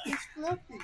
He's fluffy.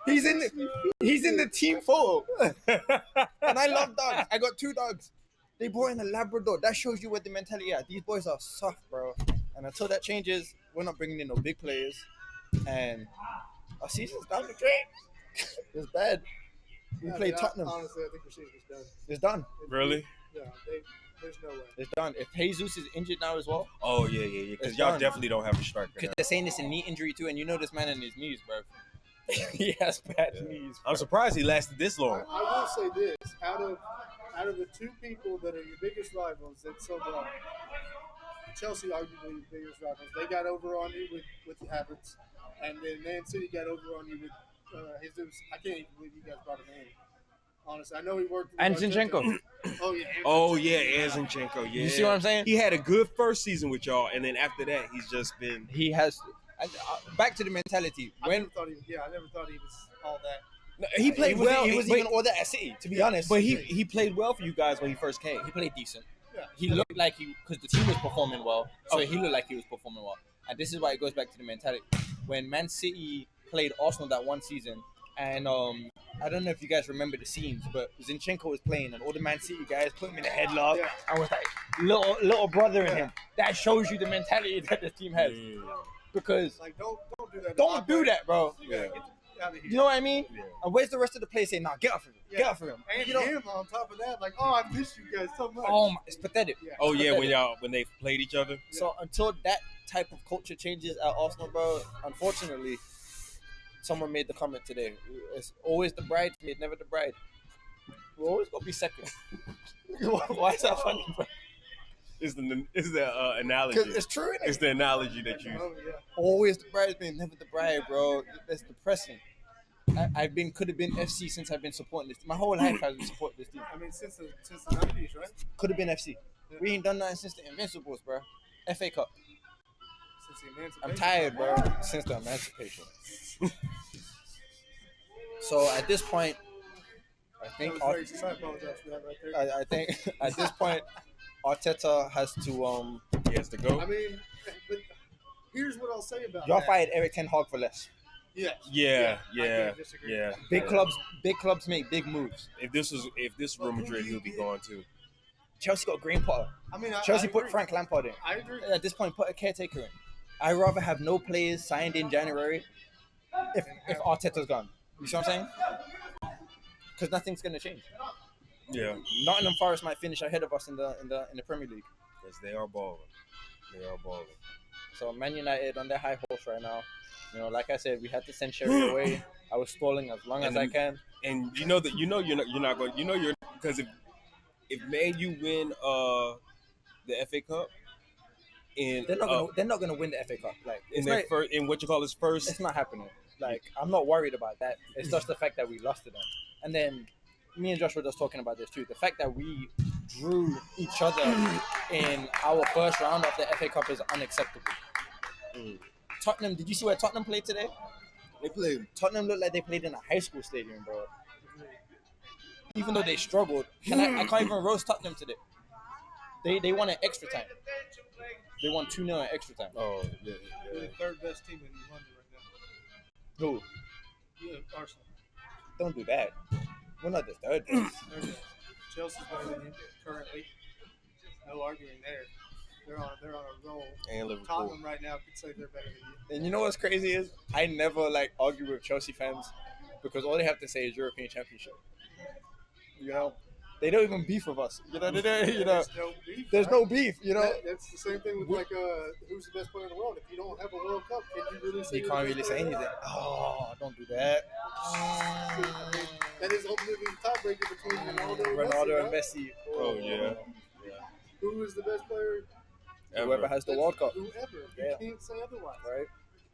He's in the team photo. And I love dogs. I got 2 dogs. They brought in a Labrador. That shows you what the mentality is. These boys are soft, bro. And until that changes, we're not bringing in no big players. And our season's down the drain. It's bad. We played Tottenham. Honestly, I think the season's done. It's done. Really? Yeah, there's no way. It's done. If Jesus is injured now as well. Oh, yeah. Because It's y'all done. definitely don't have a striker. Because now. they're saying it's a knee injury too, and you know this man in his knees, bro. He has bad knees. I'm surprised he lasted this long. I will say this: out of the 2 people that are your biggest rivals, that's so Chelsea arguably your biggest rivals. They got over on you with the Havertz, and then Man City got over on you with Jesus. I can't even believe you guys brought him in. Honestly, I know he worked. And Zinchenko. Oh yeah. Oh, yeah, Zinchenko, yeah. You see what I'm saying? He had a good first season with y'all, and then after that, he's just been... He has. Back to the mentality. I never thought he was all that. No, he played well. He was even all that at City, to be honest. But he played well for you guys when he first came. He played decent. Yeah. He looked like because the team was performing well, so he looked like he was performing well. And this is why it goes back to the mentality. When Man City played Arsenal that one season, and I don't know if you guys remember the scenes, but Zinchenko was playing, and all the Man City guys put him in a headlock. Yeah. I was like, little brother in him. That shows you the mentality that the team has. Because Like don't do that. don't do that, bro. You gotta get out of here. You know what I mean? Yeah. And where's the rest of the players saying, "Nah, get off of him, get off of him"? And You know, him on top of that, like, oh, I miss you guys so much. oh my, it's pathetic. Yeah. Oh, yeah, when they played each other. So until that type of culture changes at Arsenal, bro, unfortunately, someone made the comment today. It's always the bridesmaid, never the bride. We're always gonna be second. Why is that funny, bro? Is the analogy. Because it's true, innit? It's the analogy that you... Oh yeah. Always the bridesmaid, never the bride, bro. That's depressing. Could have been FC since I've been supporting this. My whole life I've been supporting this team. I mean, since the 90s, right? Could have been FC. We ain't done nothing since the Invincibles, bro. FA Cup. Since the emancipation. I'm tired, bro. Since the emancipation. So at this point, I think I apologize for that right there. I think at this point, Arteta has to He has to go. I mean, but here's what I'll say about y'all that. fired Eric Ten Hag for less. Yes. Yeah. I can't disagree. Yeah. Big clubs make big moves. If this was Real Madrid, he'll be gone too. Chelsea got Graham Potter. I mean, Chelsea I put agree. Frank Lampard in. I agree. At this point, put a caretaker in. I'd rather have no players signed in January if Arteta's gone. You see what I'm saying? Because nothing's gonna change. Yeah. Nottingham Forest might finish ahead of us in the Premier League. Because they are balling. So Man United on their high horse right now. You know, like I said, we had to send Sherry away. I was stalling as long as I can. And you're not going. Because if Man U win the FA Cup, and They're not gonna win the FA Cup. Like in it's their not, first, in what you call his first. it's not happening. Like I'm not worried about that. It's just the fact that we lost to them. And then me and Josh were just talking about this too. The fact that we drew each other in our first round of the FA Cup is unacceptable. Tottenham, did you see where Tottenham played today? Tottenham looked like they played in a high school stadium, bro. Even though they struggled, I can't even roast Tottenham today. They won in extra time. They won 2-0 in extra time. Oh, yeah. We're the third best team in London right Who? now. Yeah, Arsenal. Don't do that. We're not the third best. They're good. Chelsea's better than you currently. No arguing there. They're on a roll. And Liverpool. Tottenham right now could say they're better than you. And you know what's crazy is I never argue with Chelsea fans because all they have to say is European Championship. You know, they don't even beef with us. You know, There's no beef. there's right? no beef. You know, That's the same thing with who's the best player in the world. If you don't have a World Cup, can you really say you you're can't the really best say player in the anything. world? Oh, don't do that. That is ultimately the tiebreaker between Ronaldo and right? Messi. Oh, yeah. Who is the best player? Whoever has the World Cup, Whoever. Yeah. You can't say otherwise. right?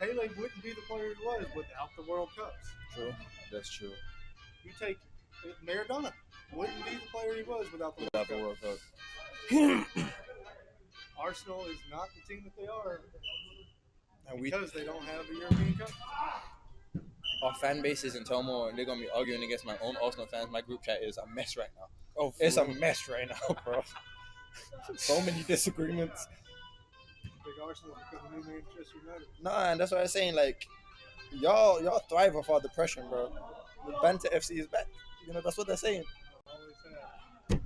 Pele wouldn't be the player he was without the World Cups. True. That's true. You take Maradona wouldn't be the player he was without the Without the World World Cup. Cup. Arsenal is not the team that they are And because they don't have a European Cup. our fan base is in turmoil, and they're gonna be arguing against my own Arsenal fans. My group chat is a mess right now. It's a mess right now, bro. So many disagreements. think Arsenal will become the new Manchester United. Nah, and that's what I'm saying. Like, y'all thrive off all depression, bro. The Banter FC is back. You know, that's what they're saying. Always have.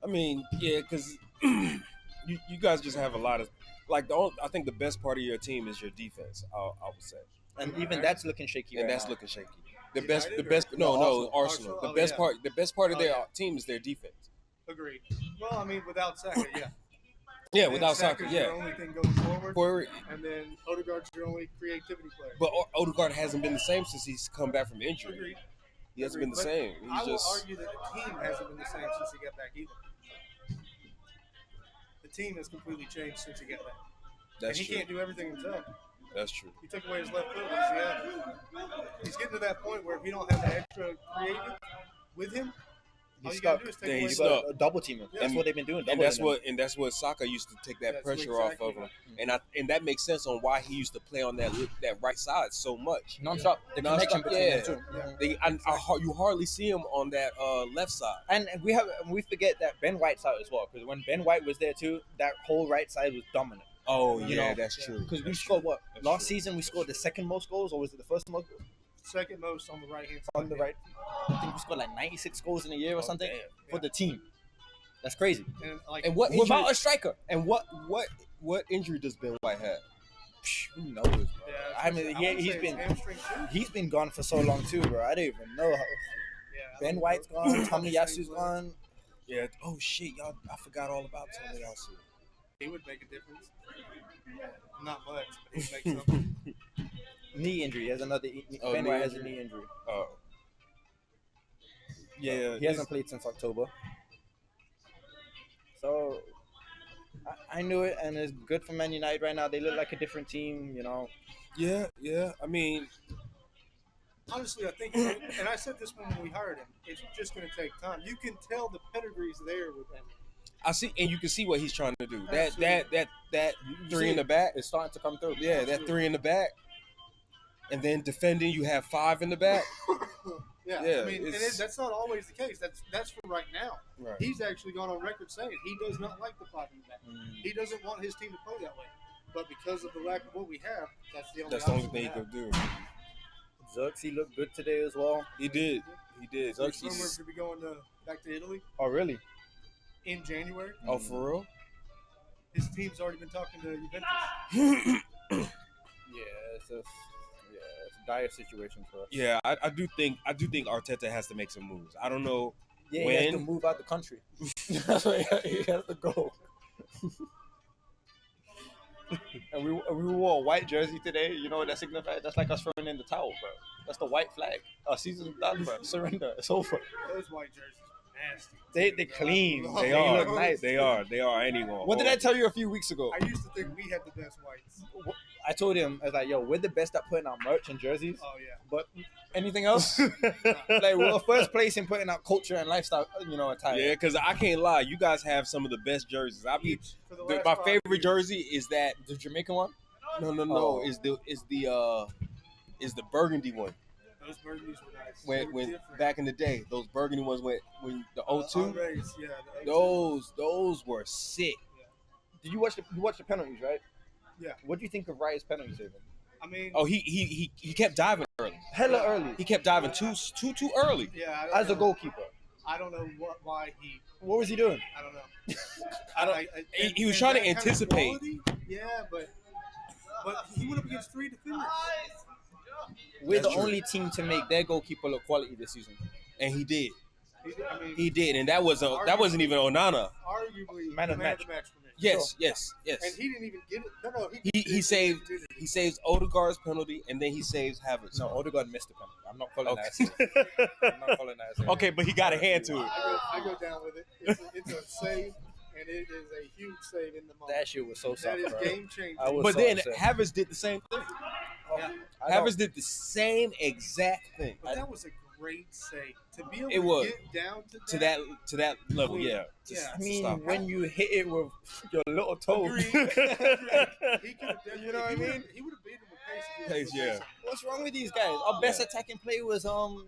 I mean, yeah, because you guys just have a lot of like I think the best part of your team is your defense. I would say, And even that's looking shaky. and right that's now. looking shaky. United The best. or- No, Arsenal. Arsenal? The Oh, best yeah. the best part of Oh, their yeah. team is their defense. Agreed. Well, I mean, without Saka, yeah. Yeah, And without Saka, Saka's yeah. your only thing going forward, For, and then Odegaard's your only creativity player. but Odegaard hasn't been the same since he's come back from injury. Agreed. He hasn't been the But same. I He's will just argue that the team hasn't been the same since he got back either. The team has completely changed since he got back. that's and he true. can't do everything himself. That's true. You took away his left foot. What does he have? He's getting to that point where if you don't have the extra creative with him, all He's you gotta stuck. do is Yeah, take he's away. stuck. Double teaming. Yeah. That's what they've been doing. And that's what Saka used to take that That's pressure exactly off of him. right. And that makes sense on why he used to play on that right side so much. Non-stop. The Non-stop, connection between yeah. the two. Yeah. You hardly see him on that left side. And we forget that Ben White's out as well, because when Ben White was there too, that whole right side was dominant. Oh You yeah, know, that's true. Because we That's scored true. what That's last true. season we scored the second most goals, or was it the first most goals? Second most on the right hand side. On the right, I think we scored like 96 goals in a year or Oh, something damn. for the team. That's crazy. And like, And what Without injury? a striker, And what injury does Ben White have? who knows? Bro? yeah, I mean, wouldn't he's say it's been hamstring too. he's been gone for so long too, bro. I don't even know how. Yeah, I Ben don't White's know. gone, Tommy Hamstrings Yasu's were- gone. Yeah. Oh shit, y'all! I forgot all about Tony Yasu. He would make a difference. Not much, but he'd make something. Knee injury. He has another. Oh, Ben knee White has a injury. knee injury. Yeah. He hasn't played since October. So I knew it, and it's good for Man United right now. They look like a different team, you know. Yeah. I mean, Honestly, I think, and I said this when we hired him, it's just going to take time. You can tell the pedigree's there with him. I see, and you can see what he's trying to do. Absolutely. That You three see in the it. back. It's starting to come through. Yeah, that Absolutely. 3 in the back, and then defending you have 5 in the back. Yeah, Yeah, I mean, and it's- that's not always the case. That's for right now. Right. He's actually gone on record saying he does not like the 5 in the back. Mm. He doesn't want his team to play that way. But because of the lack of what we have, that's the only That's the only option thing he we could have. do. Xerxes looked good today as well. He did. He did. There's rumored He's- to be going back to Italy Oh, really? in January. Oh, for real? His team's already been talking to Juventus. Yeah, it's a dire situation for us. Yeah, I do think Arteta has to make some moves. I don't know. Yeah, he has to When? move out the country. That's where he has to go. And we wore a white jersey today. You know what that signifies? That's like us throwing in the towel, bro. That's the white flag. Our season's done, bro. Surrender. It's over. Those white jerseys are nasty. They clean. They They are. look nice. They are. Anyone. What did I tell you a few weeks ago? I used to think we had the best whites. I told him, I was like, yo, we're the best at putting out merch and jerseys. Oh yeah. But anything else? Like, we're first place in putting out culture and lifestyle, you know, attire. Yeah, because I can't lie. You guys have some of the best jerseys. Each for the My last 5 favorite years. jersey is that. The Jamaican one? No. Oh. Is the burgundy one. Those burgundies were nice. They When were when different. back in the day, those burgundy ones when the O2. Andres, yeah, the O2. Those were sick. Did you watch the penalties, right? Yeah. What do you think of Riot's penalty saving? I mean, Oh, he kept diving early. Hella early. He kept diving too early. yeah. I don't As a know. goalkeeper. I don't know why he. What was he doing? I don't know. I don't- He was and trying to that kind of anticipate. quality, yeah, but he went up against 3 defenders. We're That's the true. only team to make their goalkeeper look quality this season. And he did. I mean, He did. And that wasn't even Onana. arguably Man of the man match. of the match for me. Yes. And he didn't even get it. No, He saved did it. he saves Odegaard's penalty and then he saves Havertz. No, Odegaard missed the penalty. I'm not calling Okay. that a save. I'm not calling that a save. Okay, but he got a hand to it. I go down with it. It's a save, and it is a huge save in the moment. That shit was so That soft, is bro. game changing. I was But so then upset. Havertz did the same thing. Yeah. I don't- Havertz did the same exact thing. But that was a great save to be able It was. to get down To that level, yeah. Yeah. I mean, stop. when you hit it with your little toe. Agreed. He could have definitely. You know what I mean? He would have beat him with pace. if he Pace, was yeah. racing. What's wrong with these guys? Our best attacking player was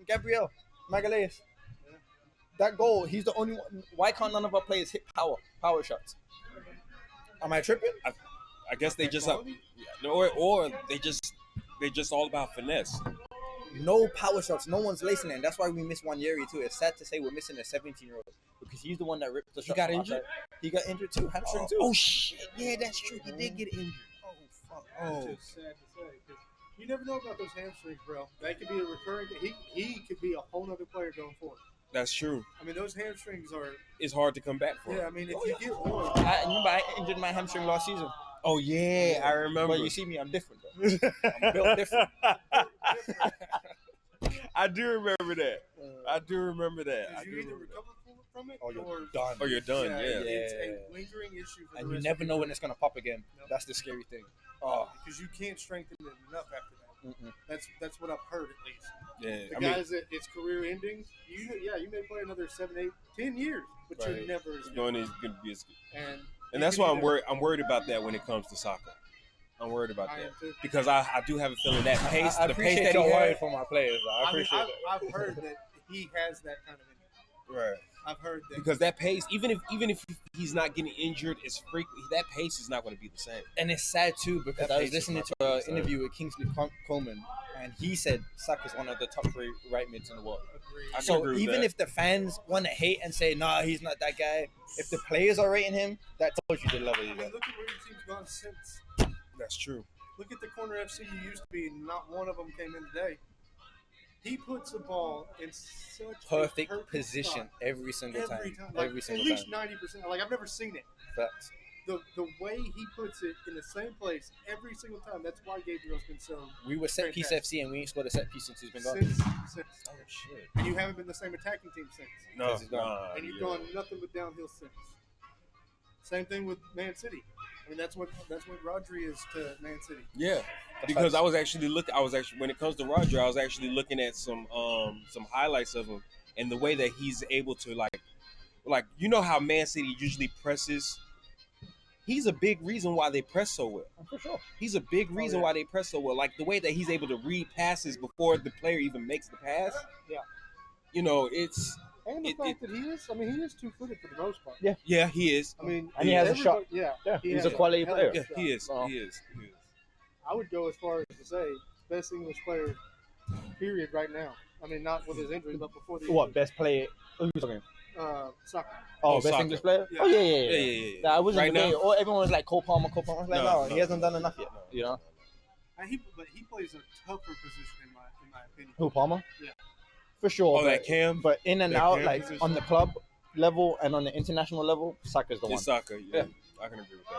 Gabriel Magalhaes. Yeah. That goal, he's the only one. Why can't none of our players hit power shots? Am I tripping? I guess they just Quality? or they just all about finesse. No power shots. No one's lacing it. And that's why we miss Wanyeri too. It's sad to say we're missing a 17-year-old because he's the one that ripped the shot. got from injured? outside. He got injured too. Hamstring too. Oh shit! Yeah, that's true. He did get injured. Oh fuck! It's just sad to say. 'Cause you never know about those hamstrings, bro. That could be a recurring. He could be a whole nother player going forward. That's true. I mean, those hamstrings are. It's hard to come back from. Yeah, I mean, if you get one, I remember I injured my hamstring last season. Oh yeah, I remember. But you see me, I'm different though. I'm built different. I do remember that. I do remember that. I because do you either remember that. recover from it Oh, you're or done. Oh, you're done. Yeah. It's Yeah. a lingering issue for And the you rest never of know your when it's gonna pop again. Nope. That's the scary thing. Oh, because you can't strengthen it enough after that. mm-mm. That's what I've heard at least. Yeah. The I mean, guys that it's career ending, you may play another 7, 8, 10 years, but Right. you're never as good. going is going to be as good. And And that's why I'm worried. I'm worried about that when it comes to soccer. I'm worried about I that am too. because I do have a feeling that pace, I the pace appreciate that your he worry had. for my players. Though. I mean, appreciate it. I've heard that he has that kind of injury. Right. I've heard that. Because that pace, even if he's not getting injured as frequent, that pace is not going to be the same. And it's sad too because That I pace was is listening not to gonna an be the same. interview with Kingsley Coleman, and he said Saka's one of the top 3 right mids in the world. Agreed. I can So agree with even that. if the fans want to hate and say, "Nah, he's not that guy," if the players are rating him, that tells you the level I you mean, got. look at where your team's gone since. That's true. Look at the corner FC you used to be, and not one of them came in today. He puts the ball in such Perfect a perfect position spot every single every time. time. Like, Every at single least time. 90%. Like I've never seen it. Facts. The way he puts it in the same place every single time. That's why Gabriel's been so We were set piece Fantastic. FC and we ain't scored a set piece since he's been gone. since. Oh shit. And you haven't been the same attacking team since. No, He's gone. And you've gone nothing but downhill since. Same thing with Man City. I mean, that's what Rodri is to Man City. Yeah, because I was actually when it comes to Roger, I was actually looking at some highlights of him and the way that he's able to like you know how Man City usually presses. He's a big reason why they press so well. For sure. He's a big reason yeah. why they press so well. Like the way that he's able to read passes before the player even makes the pass. Yeah. You know, it's And the It- fact that he is 2-footed for the most part. yeah, he is. I mean, And he has a everybody- shot. Yeah. Yeah, he he's has a quality hell player. of a Yeah, shot. he is. Oh. He is. I would go as far as to say best English player, period, right now. I mean, not with his injury, but before the What best player? Who's talking? Soccer. Oh, Oh, best soccer. English player. Yeah. Oh yeah, Yeah, yeah. That wasn't Right debate. now? Or everyone was like Cole Palmer. Cole Palmer. I was like, no, No, he hasn't done enough yet. No. You know But he plays a tougher position in my opinion. who Palmer? Yeah. For sure. Oh, that Cam. But in and That out, Cam like position. on the club level and on the international level, Saka's the one. It's soccer. Yeah, I can agree with that.